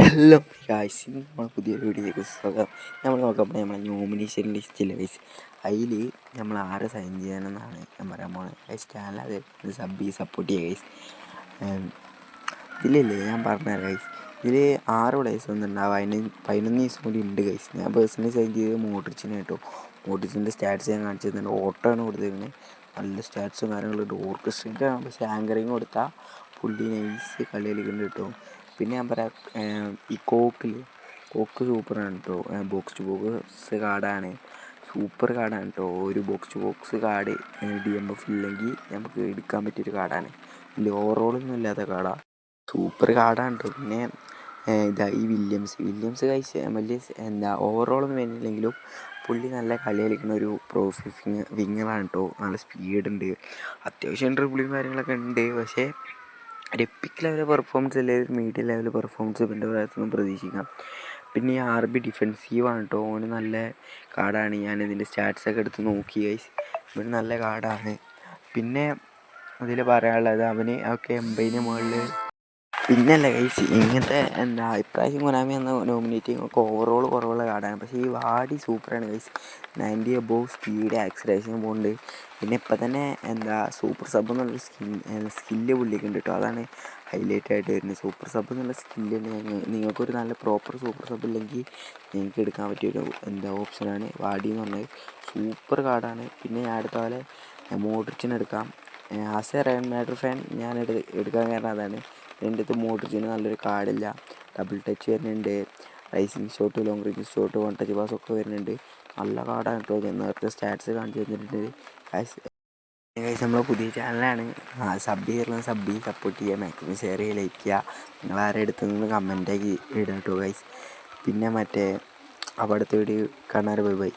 Hello guys, നമ്മൾ പുതിയൊരു വീഡിയോയിലേക്ക് സ്വാഗതം. നമ്മൾ നോക്കുമ്പോൾ നമ്മളെ നോമിനേഷൻ ലിസ്റ്റിൽ ഗൈസ് അതിൽ നമ്മൾ ആരെ സൈൻ ചെയ്യാനെന്നാണ് ഞാൻ പറയാൻ പോകുന്നത്. ഗൈസ് ചാനൽ അത് സപ്പോർട്ട് ചെയ്യുക ഗൈസ്. ഇതിലില്ലേ ഞാൻ പറഞ്ഞുതരാം ഗൈസ്. ഇതിൽ 6 പ്ലേസ് ഒന്നുണ്ടാവും, 11 ദിവസം കൂടി ഉണ്ട് ഗൈസ്. ഞാൻ പേഴ്സണലി സൈൻ ചെയ്ത് മോഡ്രിച്ചിനെ കേട്ടോ. മോഡ്രിച്ചിൻ്റെ സ്റ്റാറ്റ്സ് ഞാൻ കാണിച്ചു തരുന്നുണ്ട്. ഓട്ടോയാണ് കൊടുത്തിരിക്കുന്നത്, നല്ല സ്റ്റാറ്റ്സും കാര്യങ്ങളുണ്ട്. ഓർക്കസ്ട്രേറ്റാണ്, പക്ഷേ ആങ്കറിങ് കൊടുത്താൽ പുള്ളി നൈസ് കളി കളിക്കുന്നുണ്ട് കേട്ടോ. പിന്നെ ഞാൻ പറയാം, ഈ കോക്ക് സൂപ്പറാണ് കേട്ടോ. ബോക്സ് ടു ബോക്സ് കാർഡാണ്, സൂപ്പർ കാർഡാണ് കേട്ടോ. ഒരു box to box card DMF ഇല്ലെങ്കിൽ നമുക്ക് എടുക്കാൻ പറ്റിയൊരു കാർഡാണ്. വലിയ ഓവറോളൊന്നും ഇല്ലാത്ത കാർഡാണ്, സൂപ്പർ കാർഡാണ് കേട്ടോ. പിന്നെ ഇതാ ഈ വില്യംസ് കഴിച്ച് വലിയ ഓവറോളൊന്നും വരുന്നില്ലെങ്കിലും പുള്ളി നല്ല കളി കളിക്കുന്ന ഒരു വിങ്ങറാണ് കേട്ടോ. നല്ല സ്പീഡുണ്ട്, അത്യാവശ്യം ഡ്രിബിളും കാര്യങ്ങളൊക്കെ ഉണ്ട്. പക്ഷേ ഒരു എപ്പിക് ലെവൽ പെർഫോമൻസ് അല്ലെങ്കിൽ ഒരു മീഡിയം ലെവൽ പെർഫോമൻസ് എൻ്റെ ഭാഗത്തുനിന്നും പ്രതീക്ഷിക്കാം. പിന്നെ ഈ RB ഡിഫെൻസീവാണ് കേട്ടോ. ഓന് നല്ല കാർഡാണ്. ഞാനിതിൻ്റെ സ്റ്റാറ്റ്സൊക്കെ എടുത്ത് നോക്കി ഗൈസ്, ഇവന് നല്ല കാർഡാണ്. പിന്നെ അതിൽ പറയാനുള്ളത് അവന് ഒക്കെ 80 മുകളിൽ. പിന്നല്ല ഗൈസ്, ഇങ്ങനത്തെ ഇപ്രാവശ്യം കൊനാമി എന്ന നോമിനേറ്റിംഗ് ഒക്കെ ഓവറോൾ കുറവുള്ള കാർഡാണ്. പക്ഷേ ഈ വാടി സൂപ്പറാണ് ഗൈസ്. 90 അബോവ് സ്പീഡ് ആക്സിലറേഷൻ പോകുന്നുണ്ട്. പിന്നെ ഇപ്പം തന്നെ സൂപ്പർ സബ് എന്നുള്ള സ്കില്ല് പുള്ളിക്ക് ഉണ്ട് കേട്ടോ. അതാണ് ഹൈലൈറ്റ് ആയിട്ട് വരുന്നത്. സൂപ്പർ സബ് എന്നുള്ള സ്കില്ലുണ്ട്. നിങ്ങൾക്കൊരു നല്ല പ്രോപ്പർ സൂപ്പർ സബ് ഇല്ലെങ്കിൽ നിങ്ങൾക്ക് എടുക്കാൻ പറ്റിയൊരു ഓപ്ഷനാണ് വാടി എന്ന് പറഞ്ഞത്. സൂപ്പർ കാർഡാണ്. പിന്നെ ഞാൻ അടുത്ത പോലെ മോഡ്രിച്ചിനെ എടുക്കാം. As a Real Madrid fan ഞാൻ എടുക്കാൻ കാരണം അതാണ്. എൻ്റെ അടുത്ത് മോഡ്രിച്ചിന് നല്ലൊരു കാർഡില്ല. ഡബിൾ ടച്ച് വരുന്നുണ്ട്, rising shot, long range shot, one touch pass ഒക്കെ വരുന്നുണ്ട്. നല്ല കാർഡാണ് കേട്ടോ. ഞാൻ നേരത്തെ സ്റ്റാറ്റ്സ് കാണിച്ചു തന്നിട്ടുണ്ട്. ഗൈസ് നമ്മൾ പുതിയ ചാനലാണ്, സബ് സപ്പോർട്ട് ചെയ്യുക, മാക്സിമം ഷെയർ ചെയ്യുക, ലൈക്ക് ചെയ്യുക. നിങ്ങൾ ആരുടെ അടുത്ത് നിന്ന് കമൻറ്റാക്കി ഇടുക കേട്ടോ ഗൈസ്. പിന്നെ അപ്പോൾ അടുത്ത വീഡിയോ കാണാറ്, ബൈ ബൈ.